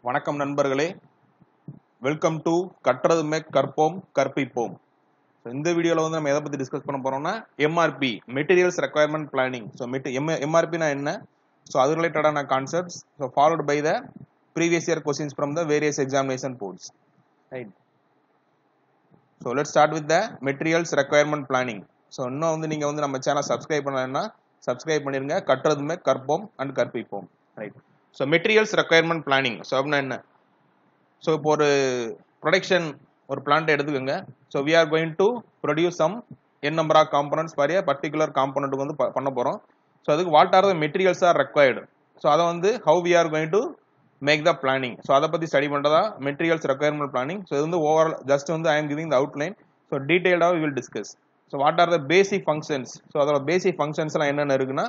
வணக்கம் நண்பர்களே, welcome to கற்றதுமே கற்போம் கற்பிப்போம். இந்த வீடியோவில் வந்து நம்ம எதை பற்றி டிஸ்கஸ் பண்ண போறோம்னா MRP materials requirement planning. So எம்ஆர்பினா என்ன, ஸோ அது ரிலேட்டடான concepts. So followed by the previous year questions from the various examination boards. Right. So let's start with the materials requirement planning. So இன்னும் வந்து நீங்கள் வந்து நம்ம சேனல் சப்ஸ்கிரைப் பண்ணலைன்னா சப்ஸ்கிரைப் பண்ணிருங்க. கற்றதுமே கற்போம் அண்ட் கற்பிப்போம். Right. So materials requirement planning so அப்படின்னா என்ன? ஸோ இப்போ ஒரு ப்ரொடக்ஷன் ஒரு பிளான்ட் எடுத்துக்கோங்க. So we are going to produce some N number of components for a particular காம்பனண்ட்டுக்கு வந்து பண்ண போகிறோம். ஸோ அதுக்கு what are the materials are required. So அதை வந்து how we are going to make the planning. So அதை பற்றி study பண்ணுறதா மெட்டீரியல்ஸ் ரெக்யர்மெண்ட் பிளானிங். ஸோ இது வந்து ஓவரால் ஜஸ்ட் வந்து I am giving the outline. So டீடைல்டாக we will discuss. So what are the basic functions. So அதோட basic ஃபங்க்ஷன்ஸ்லாம் என்னென்ன இருக்குன்னா,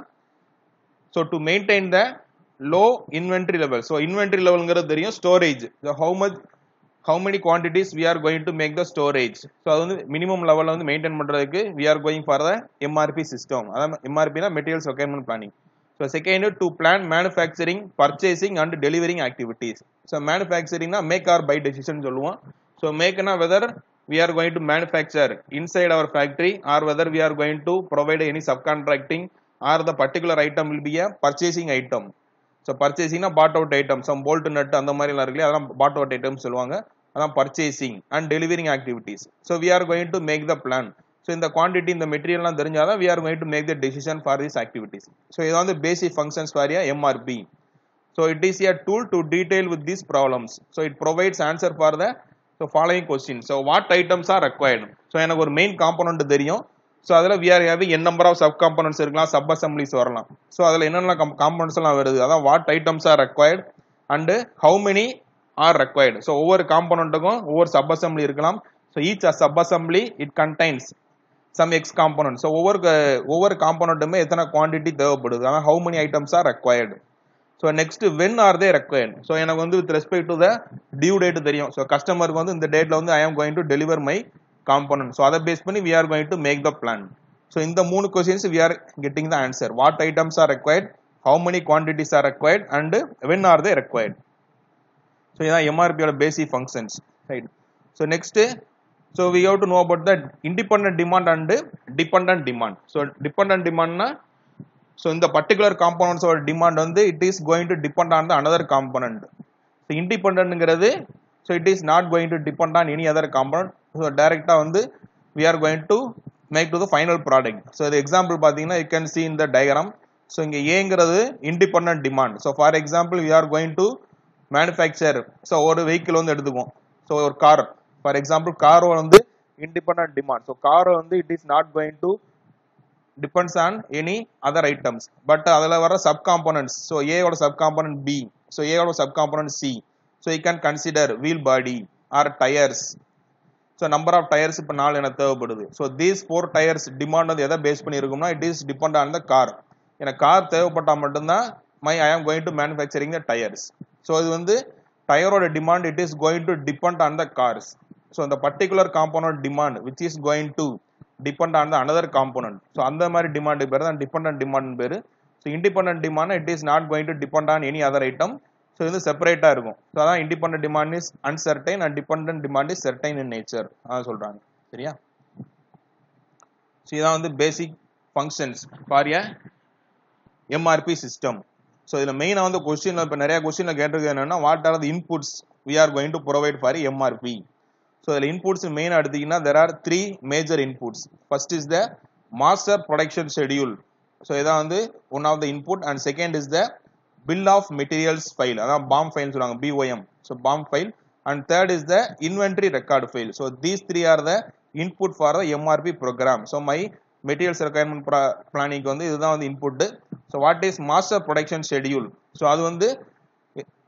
so to maintain the low inventory level. So inventory லெவல்ங்கிறது தெரியும். Storage, how many quantities we are going to make the storage. So அது வந்து minimum லெவலில் வந்து மெயின்டைன் பண்ணுறதுக்கு we are going for the MRP system. அதான் எம்ஆர்பினா materials requirement planning. So second to plan manufacturing, purchasing and delivering activities. So மேனுஃபேக்சரிங்னா make or buy decision சொல்லுவோம். So மேக்னா whether we are going to manufacture inside our factory or whether we are going to provide any subcontracting or the particular item will be a purchasing item. So பர்ச்சேசிங்னா bought out item, some bolt nut அந்த மாதிரிலாம் இருக்கு, அதெல்லாம் bought out item சொல்லுவாங்க. அதான் purchasing and delivering activities. So we are going to make the plan. So இந்த quantity இந்த மெட்டீரியல்லாம் தெரிஞ்சாதான் we are going to make the decision for this activities. So இது வந்து basic functions for MRP. So it is a tool to detail with these problems. So it provides answer for the following question. So what items are required. So எனக்கு ஒரு main component தெரியும். So அதில் we are having n number of sub components இருக்கலாம், sub assemblies வரலாம். So அதில் என்னென்ன components எல்லாம் வருது, அதான் what items are required and how many are required. So ஒவ்வொரு காம்பனண்ட்டுக்கும் ஒவ்வொரு சப் அசம்பிளி இருக்கலாம். So each sub assembly it contains some x component. So ஒவ்வொரு காம்பனண்ட்டுமே எத்தனை குவான்டிட்டி தேவைப்படுது, அதான் how many items are required. So next when are they required. So எனக்கு வந்து with respect to the due date தெரியும். So கஸ்டமருக்கு வந்து இந்த டேட்ல வந்து I am going to deliver my component. So அதை பேஸ் பண்ணி we are going to make the plan. So இந்த மூணு questions we are getting the answer. What items are required, how many quantities are required and when are they required. So இதான் எம்ஆர்பியோட basic functions. Right. So next, so we have to know about the independent demand and dependent demand. So dependent demandனா, so இந்த particular காம்பனன்ட்ஸோட demand வந்து it is going to depend on the another component. So இண்டிபெண்டன்ட்ங்கிறது, so it is not going to depend on any other component. So டைரக்டா வந்து we are going to make to the final product. So இது example பார்த்தீங்கன்னா you can see in the diagram. So இங்கே ஏங்கிறது independent demand. So for example we are going to manufacture, ஸோ ஒரு vehicle வந்து எடுத்துக்குவோம். ஸோ ஒரு கார், ஃபார் எக்ஸாம்பிள் கார் வந்து இண்டிபெண்டன்ட் டிமாண்ட். ஸோ கார் வந்து it is not going to depends on any other items, but அதில் வர sub component. So ஏயோட சப் காம்பனன்ட் பி, ஸோ ஏயோட sub component C. So you can consider wheel body or tyres. So number of tyres இப்போ 4 எனக்கு தேவைப்படுது. So these 4 tyres demand வந்து எதை base பண்ணி இருக்கும்னா it is depend on the car. எனக்கு கார் தேவைப்பட்டால் மட்டும்தான் I am going to manufacturing the tyres. So இது வந்து டயரோட demand it is going to depend on the cars. So அந்த particular component demand which is going to depend on the another component. So அந்த மாதிரி demand பேர் தான் dependent demand பேர். So independent demand it is not going to depend on any other item. So இது செப்பரேட்டா இருக்கும். So அதான் independent demand is uncertain and dependent demand is certain in nature, அதான் சொல்றாங்க. சரியா? ஸோ இதான் வந்து basic functions for a MRP system. So இதில் மெயினாக வந்து கொஸ்டின் இப்போ நிறைய கொஸ்டின்ல கேட்டிருக்கு என்னன்னா, what are the inputs we are going to provide for MRP. So இதில் இன்புட்ஸ் மெயினாக எடுத்தீங்கன்னா there are 3 major inputs. First is the master production schedule. So இதான் வந்து one of the input. And second is the bill of materials file, அதான் BOM file சொல்லுவாங்க, BOM. So BOM file. And third is the inventory record file. So these 3 are the input for the MRP program. So my materials requirement பிளானிங்க்கு வந்து இதுதான் வந்து input. So what is master production schedule. So அது வந்து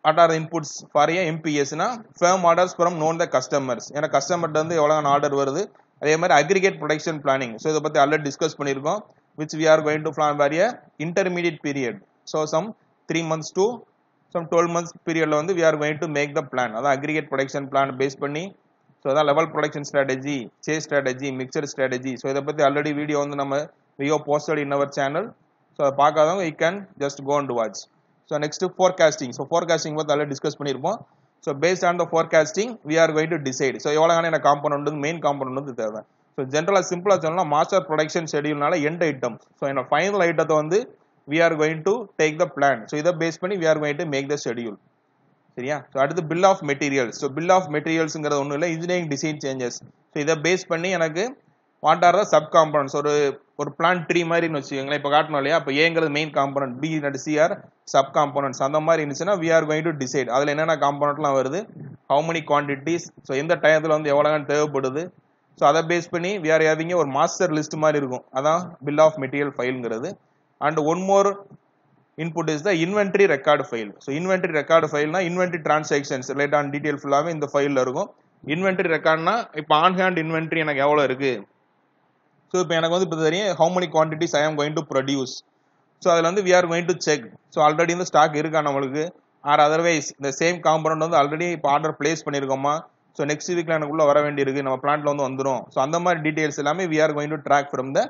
what are the inputs for a MPS னா firm orders from known the customers. ஏன்னா கஸ்டமர்ட்ட வந்து எவ்வளவு ஆர்டர் வருது. அதே மாதிரி அக்ரிகேட் ப்ரொடக்ஷன் பிளானிங். ஸோ இதை பத்தி ஆல்ரெடி டிஸ்கஸ் பண்ணியிருக்கோம். which we are going to plan for a intermediate period. So some 3 months to some 12 months periodல வந்து we are going to make the plan. அதான் அக்ரிகேட் ப்ரொடக்ஷன் பிளான் பேஸ் பண்ணி. So அதான் level production strategy, chase strategy, mixture strategy. So இதை பத்தி already video வந்து நம்ம posted in our channel. So அதை பார்க்காதவங்க you can just go and watch. So next forecasting. So forecasting பத்தி already discuss பண்ணியிருப்போம். So based on the forecasting we are going to decide. So எவ்வளவு என்ன component வந்து main component வந்து தேவை. So ஜெனரலா சிம்பிளா சொல்லணும்னா மாஸ்டர் ப்ரொடக்ஷன் ஷெட்யூல்னால எண்ட் ஐட்டம். So என்ன ஃபைனல் ஐட்டத்தை வந்து we are going to take the plan. So இத பேஸ் பண்ணி we are going to make the schedule. சரியா? So அடுத்து bill of materials. So bill of materialsங்கிறது ஒண்ணும் இல்ல engineering design changes. So இத பேஸ் பண்ணி எனக்கு what are the sub components ஒரு plant tree மாதிரின்னு வச்சுக்கோங்களேன். இப்போ காட்டணும் இல்லையா? அப்போ ஏங்கிறது main component, B and C are sub components. அந்த மாதிரி இருந்துச்சுன்னா we are going to decide. அதுல என்னென்ன காம்போனன்ட்லாம் வருது, how many quantities, ஸோ எந்த டயத்துல வந்து எவ்வளவு தேவைப்படுது. ஸோ அதை பேஸ் பண்ணி we are having ஒரு மாஸ்டர் லிஸ்ட் மாதிரி இருக்கும். அதான் bill of material ஃபைல்ங்கிறது. And one more input is the inventory record file. So inventory record file na inventory transactions related on detail full-ஆவே இந்த ஃபைல்ல இருக்கும். inventory record னா இப்போ on hand inventory எனக்கு எவ்வளவு இருக்கு. So இப்போ எனக்கு வந்து இப்போ தெரியும் how many quantities I am going to produce. So அதுல வந்து we are going to check. So already இந்த ஸ்டாக் இருக்கா நம்மளுக்கு, or otherwise the same component வந்து ஆல்ரெடி இப்போ ஆர்டர் பிளேஸ் பண்ணிருக்கோமா. ஸோ நெக்ஸ்ட் வீக்ல எனக்குள்ள வர வேண்டியிருக்கு, நம்ம பிளான்ட்ல வந்து வந்துடும். ஸோ அந்த மாதிரி டீடைல்ஸ் எல்லாமே we are going to track from the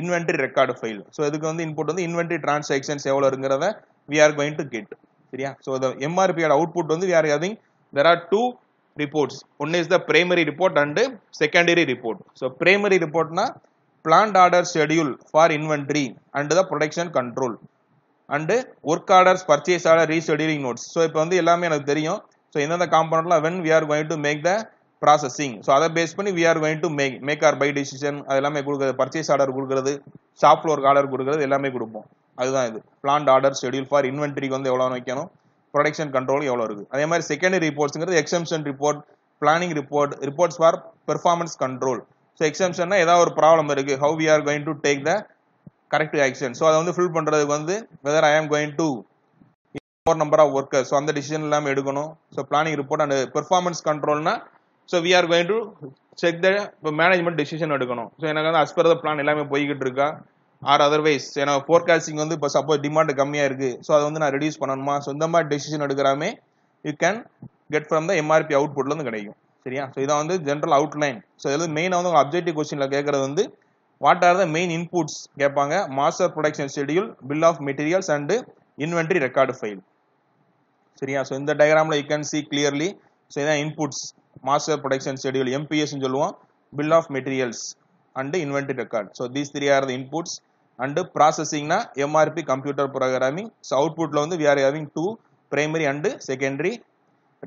inventory record file. So இதுக்கு வந்து இன்புட் வந்து inventory transactions எவ்வளவு இருக்குறத we are going to get. சரியா? So the MRP ஓட அவுட்புட் வந்து we are having, there are two reports. One is the primary report and secondary report. So primary report na plant order schedule for inventory and the production control and work orders, purchase order, rescheduling notes. So இப்போ வந்து எல்லாமே எனக்கு தெரியும். So எந்தெந்த காம்போனன்ட்லாம் when we are going to make the processing. So அதை base பண்ணி we are going to make or buy decision, அது எல்லாமே கொடுக்குறது, பர்ச்சேஸ் ஆர்டர் கொடுக்குறது, ஷாப் ஃப்ளோர் ஆர்டர் கொடுக்குறது எல்லாமே கொடுப்போம். அதுதான் இது பிளான்ட் ஆர்டர் ஷெட்யூல் ஃபார் இன்வென்ட்ரிக்கு வந்து எவ்வளோ வைக்கணும், ப்ரொடக்ஷன் கண்ட்ரோல் எவ்வளோ இருக்குது. அதே மாதிரி செகண்டரி ரிப்போர்ட்ஸ்ங்கிறது exception report, planning report, reports for performance control. So எக்ஸம்ஷன்னா ஏதாவது ஒரு ப்ராப்ளம் இருக்கு, how we are going to take the correct action. So அதை வந்து ஃபில் பண்றதுக்கு வந்து whether I am going to more number of workers. So அந்த decision எல்லாமே எடுக்கணும். So planning report and performance கண்ட்ரோல்னா so we are going to check the management decision எடுக்கணும். So எனக்கு வந்து அஸ் பர் த பிளான் எல்லாமே போய்கிட்டு இருக்கா, ஆர் அதர்வைஸ் எனக்கு ஃபோர்காஸ்டிங் வந்து இப்போ சப்போஸ் டிமாண்ட் கம்மியாக இருக்கு, ஸோ அதை வந்து நான் ரெடியூஸ் பண்ணணுமா. ஸோ இந்த மாதிரி டெசிஷன் எடுக்கிறாமே you can get from the MRP அவுட்புட்ல இருந்து கிடைக்கும். சரியா? ஸோ இதான் வந்து ஜென்ரல் அவுட்லைன். ஸோ இதில் மெயினாக வந்து உங்கள் அப்ஜெக்டிவ் கொஸ்டின்ல கேட்கறது வந்து what are the main inputs கேட்பாங்க. Master production schedule, bill of materials and inventory record file. சரியா? ஸோ இந்த டயக்ராம்ல you can see clearly. So இதான் inputs, master production schedule MPS சொல்லுவோம், bill of materials and inventory record. So these three are the inputs. And ப்ராசஸிங்னா MRP computer programming. So அவுட்புட்ல வந்து we are having two primary and secondary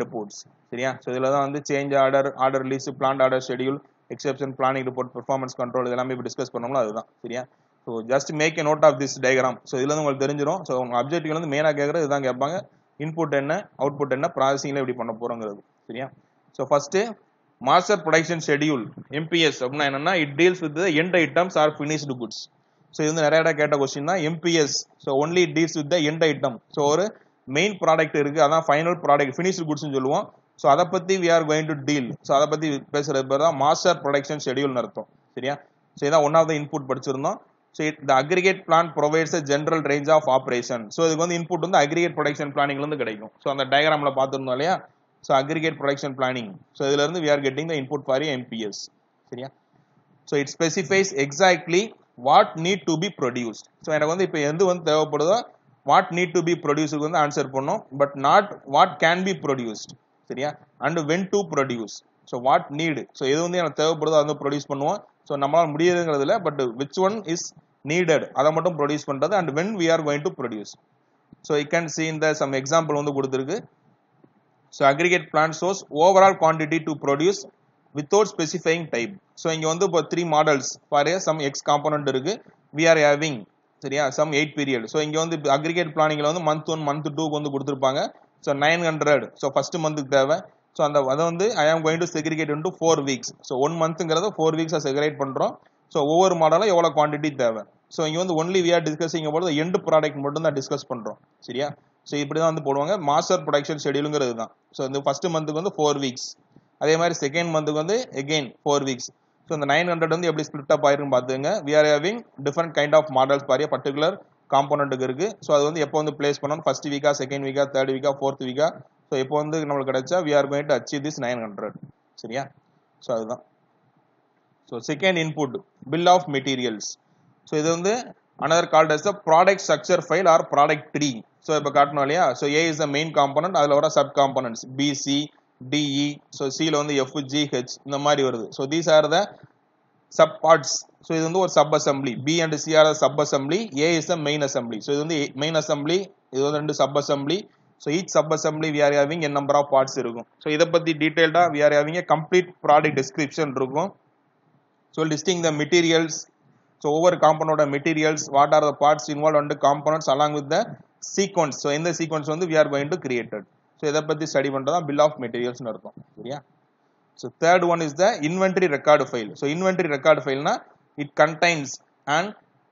reports. சரியா? So இதில் தான் வந்து change order, order release, planned order schedule, exception, planning report, performance control இதெல்லாமே இப்போ discuss பண்ணோம்ல அதுதான். சரியா? So just make a note of this diagram. So இதுல உங்களுக்கு தெரிஞ்சிடும். ஸோ உங்க அப்ஜெக்டிவ் வந்து மெயினாக கேட்கறது இதுதான் கேட்பாங்க. இன்புட் என்ன, அவுட்புட் என்ன, ப்ராசஸிங்ல எப்படி பண்ண போறோங்கிறது. சரியா? So first master production schedule MPS அப்படின்னா என்னன்னா it deals with end items or finished goods. So இது வந்து நிறைய இடம் கேட்ட கொஸ்டின் தான். MPS so only deals with end item. So ஒரு மெயின் ப்ராடக்ட் இருக்கு, அதான் ஃபைனல் ப்ராடக்ட், ஃபினிஷ்டு குட்ஸ்னு சொல்லுவோம். ஸோ அதை பத்தி we are going to deal. So அதை பத்தி பேசுறது பேர் தான் மாஸ்டர் ப்ரொடக்ஷன் ஷெட்யூல்னு அர்த்தம். சரியா? ஸோ இதான் ஒன் ஆஃப் த இன்புட் படிச்சிருந்தோம். So the aggregate plan provides a general range of operation. So இதுக்கு வந்து இன்புட் வந்து aggregate production planningல இருந்து கிடைக்கும். So அந்த டயகிராம்ல பார்த்திருந்தோம் இல்லையா? So aggregate production planning. So இதுல இருந்து we are getting the input for MPS. சரியா? So it specifies exactly what need to be produced. So எனக்கு வந்து இப்போ எது வந்து தேவைப்படுதோ what need to be produced வந்து ஆன்சர் பண்ணோம், but not what can be produced. சரியா? and when to produce. So what need, so எது வந்து எனக்கு தேவைப்படுதோ அதை ப்ரொடியூஸ் பண்ணுவோம். ஸோ நம்மளால முடியுதுங்கிறதுல but which one is needed அதை மட்டும் ப்ரொடியூஸ் பண்றது and when we are going to produce. So you can see in the some example வந்து கொடுத்திருக்கு. So aggregate plan shows overall quantity to produce without specifying type. So இங்க வந்து இப்போ 3 models for some x component இருக்கு, we are having சரியா some 8 period. So இங்க வந்து aggregate planningல வந்து month 1 month 2 வந்து கொடுத்திருப்பாங்க. So 900 so first monthக்கு தேவை. ஸோ அந்த அதை வந்து I am going to segregate into 4 weeks. So 1 மந்த்ங்கிறத 4 வீக்ஸாக செக்ரிகேட் பண்ணுறோம். ஸோ ஒவ்வொரு மாடலும் எவ்வளோ குவான்டிட்டி தேவை. ஸோ இங்கே வந்து ஒன்லி வி ஆர் டிஸ்கஸிங் போது எண்ட் ப்ராடக்ட் மட்டும் தான் டிஸ்கஸ் பண்ணுறோம். சரியா? ஸோ இப்படி தான் வந்து போடுவாங்க மாஸ்டர் ப்ரொடக்ஷன் ஷெட்யூலுங்கிறது தான். ஸோ இந்த ஃபர்ஸ்ட் மந்த்துக்கு வந்து 4 வீக்ஸ், அதே மாதிரி செகண்ட் மந்த்துக்கு வந்து எகெயின் 4 வீக்ஸ். ஸோ இந்த 900 வந்து எப்படி ஸ்பிளிட் அப் ஆயிருக்குன்னு பார்த்துங்க. We are having different kind of models for a particular காம்போனன்ட்டுக்கு இருக்கு. ஸோ அது வந்து எப்போ வந்து பிளேஸ் பண்ணணும், ஃபர்ஸ்ட் வீக்கா, செகண்ட் வீக்கா, தேர்ட் வீக்கா, ஃபோர்த் வீக்கா. ஸோ இப்போ வந்து நம்மளுக்கு கிடைச்சா we are going to achieve this 900. சரியா? ஸோ அதுதான். So second input bill of materials. So இது வந்து another called as the product structure file or product tree. So இப்ப காட்டணும் இல்லையா, so A is the main component, அதுல வர sub components B, C, D, E, so C ல வந்து F, G, H இந்த மாதிரி வருது. So these are the sub parts. So இது வந்து ஒரு sub assembly. B and C are the sub assembly, A is the main assembly. So இது வந்து main assembly, இது வந்து ரெண்டு sub assembly. So each sub assembly we are having a number of parts இருக்கும். So இத பத்தி detailed we are having a complete product description இருக்கும். So listing the materials, so over component materials, what are the parts involved and the components along with the sequence. So in the sequence வந்து we are going to create it. So இத பத்தி study பண்றதா bill of materials னு அர்த்தம். சரியா? So third one is the inventory record file. So inventory record file na it contains an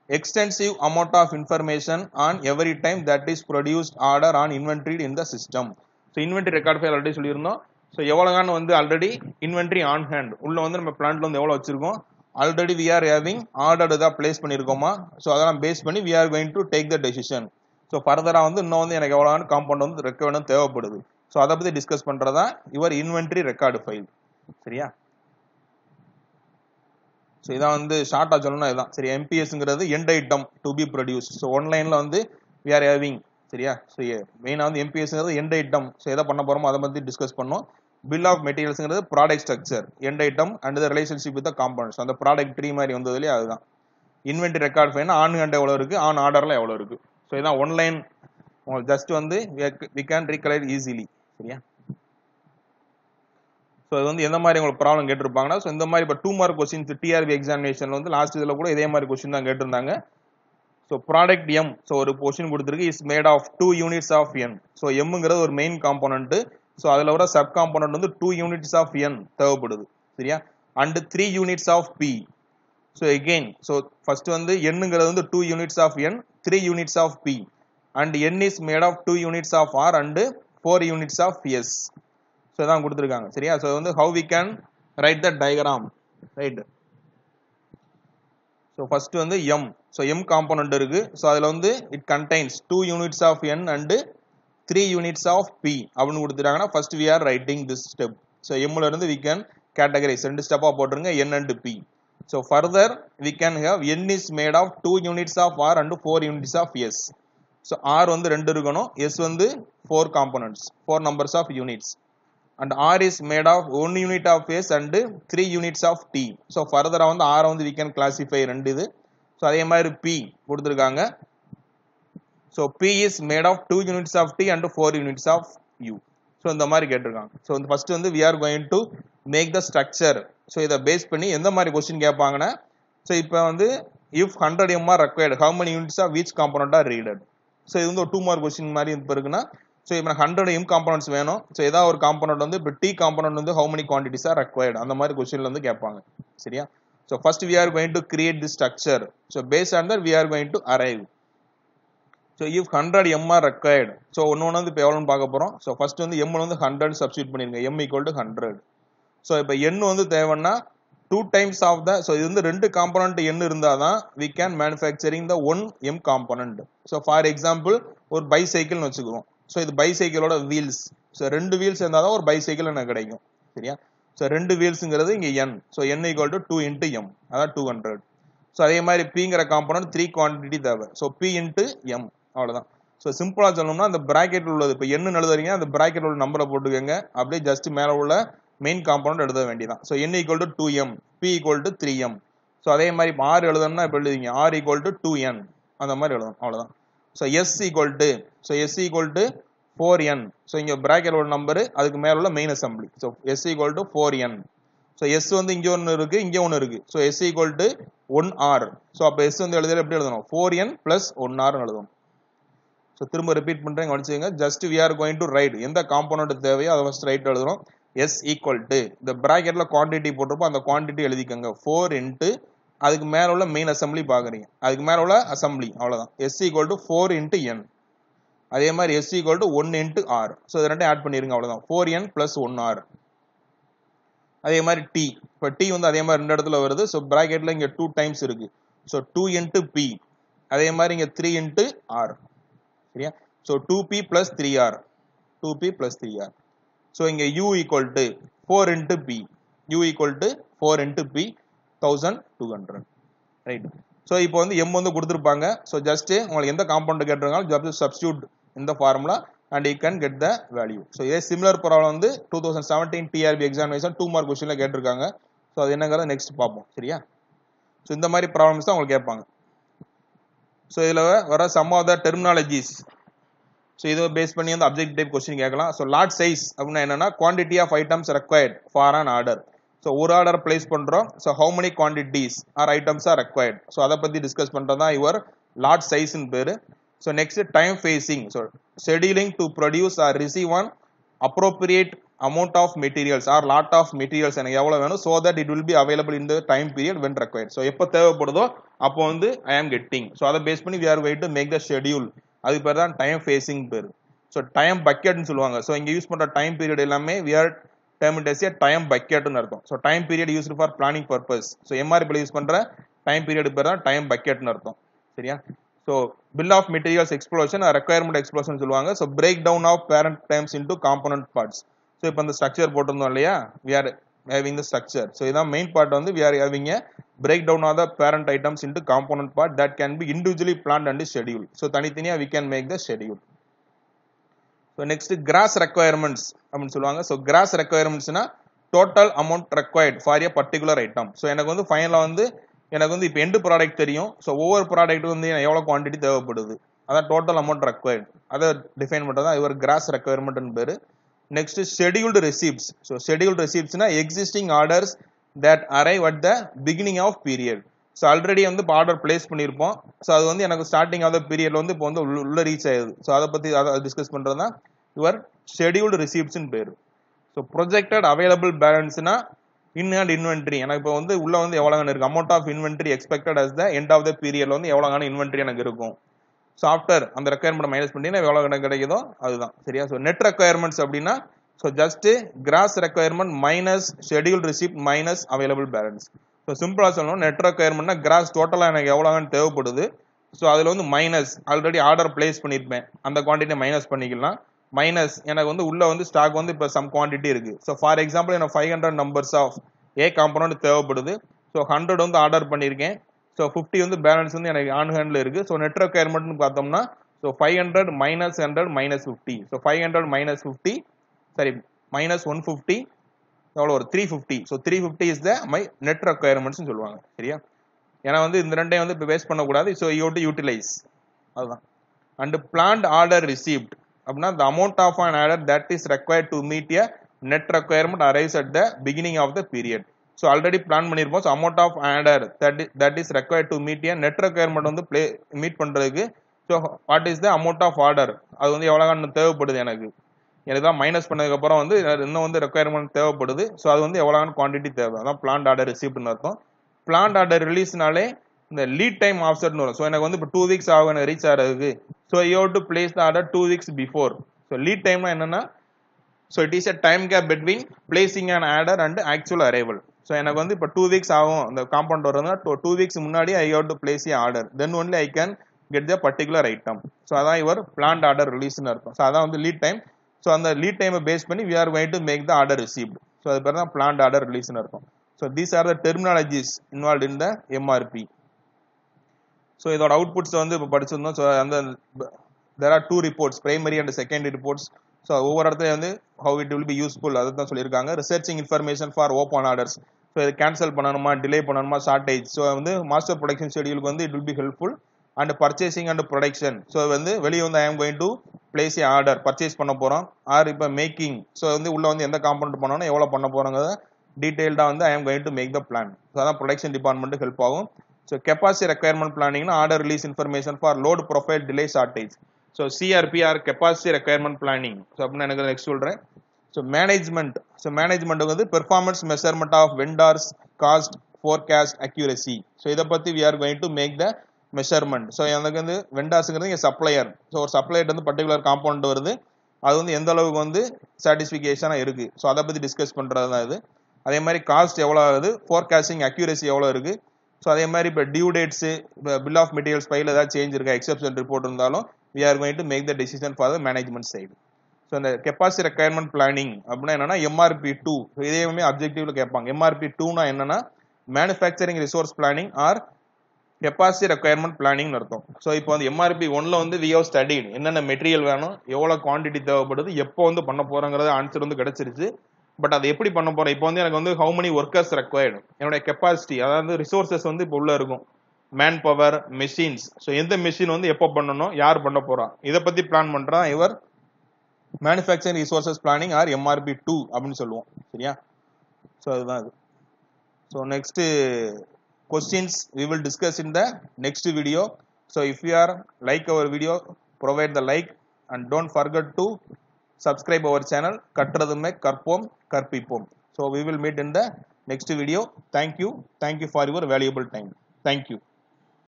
extensive amount of information on every time that is produced, order on inventory in the system. So inventory record file already சொல்லிருந்தோம். So எவ்வளவுகான வந்து already inventory on hand உள்ள வந்து நம்ம பிளான்ட்ல வந்து எவ்வளவு வச்சிருக்கோம், already we are having ordered da place பண்ணிருக்கோமா, so அதெல்லாம் base பண்ணி we are going to take the decision. So further வந்து இன்னும் வந்து எனக்கு எவ்வளவுகான காம்பவுண்ட் வந்து ரெக்வயர்மென்ட் தேவைப்படுது, so அத பத்தி டிஸ்கஸ் பண்றதா your inventory record file. சரியா? சோ இத வந்து ஷார்ட்டா சொல்லணும்னா இதான். சரி, MPSங்கிறது end item to be produced. So one லைன்ல வந்து we are having. சரியா? சோ மெயினா வந்து MPSங்கிறது end item. சோ எதை பண்ண போறோமோ அத பத்தி டிஸ்கஸ் பண்ணோம். bill of materialsங்கிறது product structure, end item and the relationship with the components. அந்த product tree மாதிரி வந்தது இல்லையா, அதுதான். inventory record file on hand எவ்வளவு இருக்கு, on orderல எவ்வளவு இருக்கு. சோ இதான் ஒன் லைன். உங்களுக்கு ஜஸ்ட் வந்து we can recollect easily. சரியா? ஸோ இது வந்து எந்த மாதிரி உங்களுக்கு ப்ராப்ளம் கேட்டிருப்பாங்கன்னா, ஸோ இந்த மாதிரி இப்போ 2 மார்க் கொஸ்டின்ஸ் டிஆர்பி எக்ஸாமினேஷன்ல வந்து லாஸ்ட் இதில் கூட இதே மாதிரி கொஸ்டின் தான் கேட்டிருந்தாங்க. ஸோ ப்ராடக்ட் எம், ஸோ ஒரு கொஸ்டின் கொடுத்துருக்கு, is made of 2 units of N. So எம்ங்கிறது ஒரு மெயின் காம்போனன்ட். ஸோ அதில் வர சப் காம்போனன்ட் வந்து 2 யூனிட்ஸ் ஆஃப் என் தேவைப்படுது. சரியா? And 3 units of B. So again, so first வந்து என்னங்கிறது வந்து 2 units of N, 3 units of B, and N is made of 2 units of R and 4 units of S. So இதான் கொடுத்துருக்காங்க. சரியா? So வந்து how we can write the diagram, right? So first வந்து M. So M component இருக்கு. So அதில் வந்து it contains 2 units of N and 3 units of B அப்படின்னு கொடுத்துட்டாங்கன்னா first we are writing this step. So எம்ல இருந்து we can categorize, ரெண்டு ஸ்டெப்பா போட்டுருங்க, n and p. So further we can have n is made of 2 units of r and 4 units of s. So r வந்து 2 இருக்கணும், s வந்து 4 components, 4 numbers of units. And R is made of 1 unit of S and 3 units of T. So further வந்து R வந்து we can classify ரெண்டு இது. So அதே மாதிரி P கொடுத்திருக்காங்க. So P is made of 2 units of T and 4 units of U. So இந்த மாதிரி கேட்டிருக்காங்க. So first வந்து we are going to make the structure. So இதை பேஸ் பண்ணி எந்த மாதிரி கொஸ்டின் கேட்பாங்கன்னா, so இப்போ வந்து if 100 m are required, how many units of each component are readed. So இது வந்து ஒரு 2 மார்க் கொஸ்டின் மாதிரி இப்போ இருக்குன்னா, ஸோ இப்போ 100 m காம்பனன்ட்ஸ் வேணும். ஸோ ஏதாவது ஒரு காம்பனன்ட் வந்து இப்போ டி காம்பனன்ட் வந்து how many quantities R required, அந்த மாதிரி கொஸ்டின்ல வந்து கேட்பாங்க. சரியா? So first we are going to create this structure. So based on that we are going to arrive. So if 100 m are required, so ஒன்று வந்து இப்போ எவ்வளோன்னு பார்க்க போகிறோம். ஸோ ஃபர்ஸ்ட் வந்து m வந்து 100 சப்ஸ்டியூட் பண்ணிருங்க, m equal to 100. ஸோ இப்போ n வந்து தேவைன்னா 2 times of the, ஸோ இது வந்து ரெண்டு காம்பனன்ட் n இருந்தால் தான் we can manufacturing the 1 m component. So for example ஒரு பைசைக்கிள்னு வச்சுக்குவோம். ஸோ இது பைசைக்கிளோட வீல்ஸ். ஸோ ரெண்டு வீல்ஸ் இருந்தால் தான் ஒரு பைசைக்கிள் எனக்கு கிடைக்கும். சரியா? ஸோ ரெண்டு வீல்ஸுங்கிறது இங்கே n. So n equal to 2 into M, அதான் 200. ஸோ அதே மாதிரி பிங்கிற காம்பனன்ட் 3 குவான்டிட்டி தேவை. ஸோ பி இன்ட்டு எம், அவ்வளோதான். ஸோ சிம்பிளாக சொல்லணும்னா அந்த பிராக்கெட் உள்ளது இப்போ n எழுதுறீங்க, அந்த பிராக்கெட் உள்ள நம்பரை போட்டுக்கோங்க, அப்படியே ஜஸ்ட் மேலே உள்ள மெயின் காம்பனன்ட் எழுத வேண்டியதான். So n equal to 2m, p equal to 3m. So அதே மாதிரி இப்போ r எழுதணும்னா இப்போ எழுதுவீங்க r ஈக்குவல் டு 2n, அந்த மாதிரி எழுதணும், அவ்வளோதான். So s equal to, so s equal to 4n. So இங்கே பிராக்கெட் உள்ள நம்பரு, அதுக்கு மேலே உள்ள main assembly. So s equal to 4n. So s வந்து இங்கே ஒன்று இருக்கு, இங்கே ஒன்று இருக்கு. So s equal to 1r. So அப்போ s வந்து எழுதுறது எப்படி எழுதணும், 4n பிளஸ் 1r எழுதணும். ஸோ திரும்ப ரிப்பீட் பண்ணுறேன், கவனிச்சுங்க. Just we are going to write, எந்த காம்போனன்ட் தேவையோ அதை ஃபர்ஸ்ட் ரைட் எழுதுறோம். s ஈக்குவல் டு, இந்த பிராக்கெட்ல குவான்டிட்டி போட்டிருப்போம், அந்த குவான்டிட்டி எழுதிக்கோங்க, 4 இன்ட்டு அதுக்கு மேலே உள்ள மெயின் அசம்பிளி பார்க்குறீங்க, அதுக்கு மேலே உள்ள அசம்பிளி, அவ்வளோதான். s equal to 4 into n. அதே மாதிரி s equal to 1 into r. So இது ரெண்டையும் ஆட் பண்ணிருங்க, அவ்வளோதான். 4n plus 1r. அதே மாதிரி t, இப்போ t வந்து அதே மாதிரி ரெண்டு இடத்துல வருது. ஸோ பிராக்கெட்ல இங்கே 2 டைம்ஸ் இருக்கு. ஸோ 2 இன்ட்டு p, அதே மாதிரி இங்கே 3 இன்ட்டு r. சரியா? So 2p plus 3r, 2p plus 3r. So இங்கே u equal to 4 into p, u equal to 4 into p, 1200. Right? So இப்போ வந்து எம் வந்து கொடுத்துருப்பாங்க. ஸோ ஜஸ்ட் உங்களுக்கு எந்த காம்பவுண்ட் கேட்டிருக்காலும் ஜஸ்ட் சப்ஸ்டியூட் இந்த formula and you can get the value. So இதே similar problem வந்து 2017 டிஆர்பி எக்ஸாமினேஷன் 2 மார்க் கொஸ்டின்ல கேட்டிருக்காங்க. ஸோ அது என்னங்கிறத நெக்ஸ்ட் பார்ப்போம். சரியா? ஸோ இந்த மாதிரி ப்ராப்ளம்ஸ் தான் உங்களுக்கு கேட்பாங்க. ஸோ இதில் வர some of the terminologies. So இதை பேஸ் பண்ணி வந்து அப்ஜெக்ட் டைப் கொஸ்டின் கேட்கலாம். ஸோ லாட் சைஸ் அப்படின்னா என்னன்னா quantity of items required for an order. So ஒரு ஆர்டர் பிளேஸ் பண்றோம். So how many quantities or items are required. So அதை பத்தி டிஸ்கஸ் பண்றது தான் இவர் லாட் சைஸ்ன்னு பேரு. So next time phasing. So scheduling to produce or receive one appropriate amount of materials or lot of materials எனக்கு எவ்வளவு வேணும். So that it will be available in the time period when required. So எப்போ தேவைப்படுதோ அப்போ வந்து I am getting. So அதை base பண்ணி we are going to make the schedule. அது பேர் தான் டைம் ஃபேஸிங் பேர். ஸோ டைம் பக்கெட்னு சொல்லுவாங்க. ஸோ இங்க யூஸ் பண்ற டைம் பீரியட் எல்லாமே we are termed as a time bucket னு அர்த்தம். So time period used for planning purpose. So எம்ஆர்பியில் use பண்ற டைம் பீரியட் பேர் தான் டைம் பக்கெட்னு அர்த்தம். சரியா? So bill of materials explosion requirement explosion சொல்லுவாங்க. So break down of parent times into component parts. So இப்போ இந்த ஸ்ட்ரக்சர் போட்டிருந்தோம் இல்லையா, we are having the structure. So இதான் மெயின் பார்ட் வந்து we are having a breakdown of the parent items into component part that can be individually planned and scheduled. So தனித்தனியா we can make the schedule. So next gross requirements அப்படினு சொல்லுவாங்க. So gross requirements னா total amount required for a particular item. So எனக்கு வந்து ஃபைனலா வந்து எனக்கு வந்து இப்போ எண்ட் ப்ராடக்ட் தெரியும். ஸோ ஒவ்வொரு ப்ராடக்ட் வந்து எவ்வளவு குவான்டிட்டி தேவைப்படுது, அதான் டோட்டல் அமௌண்ட் ரெக்வயர்ட். அதை டிஃபைன் பண்றதா இவர் கிராஸ் ரெக்வயர்மெண்ட் பேரு. Next scheduled receipts. So scheduled ரெசிப்ட்ஸ்னா existing orders that arrive at the beginning of period. So already வந்து இப்போ ஆர்டர் பிளேஸ் பண்ணியிருப்போம். ஸோ அது வந்து எனக்கு ஸ்டார்டிங் ஆஃப் த பீரியட்ல வந்து இப்போ வந்து உள்ள ரீச் ஆயிடுது. ஸோ அதை பத்தி அதை டிஸ்கஸ் பண்றது தான் யுவர் ஷெட்யூல்டு ரெசிப்ட்ஸ்னு பேரு. ஸோ ப்ரொஜெக்டட் அவைலபிள் பேலன்ஸ்னா இன் அண்ட் இன்வென்ட்ரி. எனக்கு இப்போ வந்து உள்ள வந்து எவ்வளவு இருக்கு, amount of inventory expected as the end of the பீரியட்ல வந்து எவ்வளவு இன்வென்ட்ரி எனக்கு இருக்கும். ஸோ ஆஃப்டர் அந்த ரெக்யர்மெண்ட் மைனஸ் பண்ணினா எவ்வளவு எனக்கு கிடைக்குதோ அதுதான். சரியா? ஸோ நெட் ரெக்யர்மெண்ட்ஸ் அப்படின்னா so just gross requirement minus schedule receipt minus available balance. So சிம்பிளா சொல்லணும், நெட் ரெக்யர்மெண்ட்னா கிராஸ் டோட்டலா எனக்கு எவ்வளவு தேவைப்படுது. ஸோ அதுல வந்து மைனஸ் ஆல்ரெடி ஆர்டர் பிளேஸ் பண்ணிருப்பேன், அந்த குவான்டிட்டி மைனஸ் பண்ணிக்கலாம். மைனஸ் எனக்கு வந்து உள்ள வந்து ஸ்டாக் வந்து இப்போ சம் குவான்டிட்டி இருக்கு. ஸோ ஃபார் எக்ஸாம்பிள் எனக்கு 500 நம்பர்ஸ் ஆஃப் ஏ காம்பனன்ட் தேவைப்படுது. ஸோ 100 வந்து ஆர்டர் பண்ணியிருக்கேன். ஸோ 50 வந்து பேலன்ஸ் வந்து எனக்கு ஆன் ஹேண்ட்ல இருக்கு. ஸோ நெட் ரெக்யர்மெண்ட்னு பார்த்தோம்னா so 500 minus 100 minus 50. So 500 minus 50 சரி மைனஸ் 150 எவ்வளோ ஒரு 350. So 350 is the my net requirements சொல்லுவாங்க. சரியா? ஏன்னா வந்து இந்த ரெண்டையும் வந்து இப்போ வேஸ்ட் பண்ணக்கூடாது. ஸோ யூ டு யூட்டிலைஸ் அதுதான். அண்ட் பிளான்ட் ஆர்டர் ரிசீவ்ட் அப்படின்னா the amount of an order that is required to meet a net requirement arrives at the beginning of the period. So already plan பண்ணிருப்போம். So amount of order that is required to meet a net requirement வந்து meet பண்றதுக்கு so what is the amount of order, அது வந்து எவ்வளவு தேவைப்படுது எனக்கு தான் minus பண்ணதுக்கு அப்புறம் வந்து இன்னும் வந்து ரெக்யர்மெண்ட் தேவைப்படுது. ஸோ அது வந்து எவ்வளவு குவான்டிட்டி தேவை, அதான் பிளான்ட் ஆர்டர் ரிசீவ்ட்னு அர்த்தம். பிளான்ட் ஆர்டர் ரிலீஸ்னாலே இந்த லீட் டைம் ஆஃப்செட்னு வரும். ஸோ எனக்கு வந்து இப்போ 2 வீக்ஸ் ஆகும் எனக்கு ரீச் ஆகிறதுக்கு. So you have to place the order 2 weeks before. So lead டைம்னா என்னன்னா so it is a time gap between placing an order and actual arrival. So எனக்கு வந்து இப்போ 2 வீக்ஸ் ஆகும் அந்த காம்பவுண்ட் வரதுனா 2 வீக்ஸ் முன்னாடி I have to place a order, then only I can get the particular item. So அதான் இவர் planned order ரிலீஸ்னு அர்த்தம். ஸோ அதான் வந்து லீட் டைம். ஸோ அந்த லீட் டைமை பேஸ் பண்ணி we are going to make the order received. So அது பேர் தான் பிளான்ட் ஆர்டர் ரிலீஸ்னு அர்த்தம். So these are the terminologies involve in the MRP. So இதோட அவுட்புட்ஸ் வந்து இப்போ படிச்சிருந்தோம். ஸோ அந்த there are 2 reports, primary and secondary reports. So ஒவ்வொரு இடத்துல வந்து how it will be useful அதை தான் சொல்லியிருக்காங்க. Researching information for open orders. So இது கேன்சல் பண்ணணுமா, டிலே பண்ணணுமா, ஷார்டேஜ். ஸோ வந்து மாஸ்டர் ப்ரொடக்ஷன் ஷெடியூலுக்கு வந்து it will be helpful. And purchasing and production. So வந்து வெளியே வந்து I am going to place a order, purchase பண்ண போறோம். ஆர் இப்போ மேக்கிங். ஸோ வந்து உள்ள வந்து எந்த காம்பவுண்ட் பண்ணணும், எவ்வளோ பண்ண போறோங்கிறத டீடைல்டா வந்து I am going to make the plan. So அதான் ப்ரொடக்ஷன் டிபார்ட்மெண்ட் ஹெல்ப் ஆகும். ஸோ கெப்பாசிட்டி ரெக்யர்மெண்ட் பிளானிங்னா order release information for load profile delay shortage. So CRPR capacity requirement planning. So அப்படின்னு எனக்கு நெக்ஸ்ட் சொல்றேன். So management. ஸோ மேனேஜ்மெண்ட் வந்து performance measurement of vendors cost forecast accuracy. So இதை பத்தி we are going to make the measurement. So எனக்கு வந்து வெண்டார்ஸுங்கிறது இங்கே சப்ளையர். ஸோ ஒரு சப்ளையர் வந்து பர்டிகுலர் காம்பவுண்ட் வருது, அது வந்து எந்த அளவுக்கு வந்து சாட்டிஸ்பிகேஷனா இருக்கு. ஸோ அதை பத்தி டிஸ்கஸ் பண்றது தான் இது. அதே மாதிரி காஸ்ட் எவ்வளோ ஆகுது, ஃபோர்காஸ்டிங் அக்யூரசி எவ்வளோ இருக்கு. ஸோ அதே மாதிரி இப்போ due dates, bill of materials file ஏதாவது சேஞ்ச் இருக்கா, எக்ஸப்ஷன் ரிப்போர்ட் இருந்தாலும் we are going to make the decision for the management side. So இந்த capacity requirement planning அப்படின்னா என்னன்னா MRP2. இதேமே அப்ஜெக்டிவ்ல கேட்பாங்க. MRP2னா என்னன்னா manufacturing resource planning or capacity requirement planning அர்த்தம். So இப்போ வந்து எம்ஆர்பி ஒன்ல வந்து வி ஹவ் ஸ்டடிட் என்னென்ன மெட்டீரியல் வேணும், எவ்வளோ குவான்டிட்டி தேவைப்படுது, எப்போ வந்து பண்ண போறோங்கிறது ஆன்சர் வந்து கிடைச்சிருச்சு. பட் அதை எப்படி பண்ண போறேன், இப்போ வந்து எனக்கு வந்து ஹவு many ஒர்க்கர்ஸ் ரெக்வயர்டு, என்னுடைய கெப்பாசிட்டி அதாவது ரிசோர்சஸ் வந்து இப்போ உள்ள இருக்கும், மேன் பவர், மெஷின்ஸ். ஸோ எந்த மெஷின் வந்து எப்போ பண்ணணும், யார் பண்ண போறா, இதை பத்தி பிளான் பண்றான் இவர் manufacturing resources planning or MRP 2 அப்படின்னு சொல்லுவோம். சரியா? ஸோ அதுதான் அது. So next questions we will discuss in the next video. So if you are like our video, provide the like and don't forget to subscribe our channel கற்றதுமே கற்போம் கற்பிப்போம். So we will meet in the next video. Thank you for your valuable time. Thank you.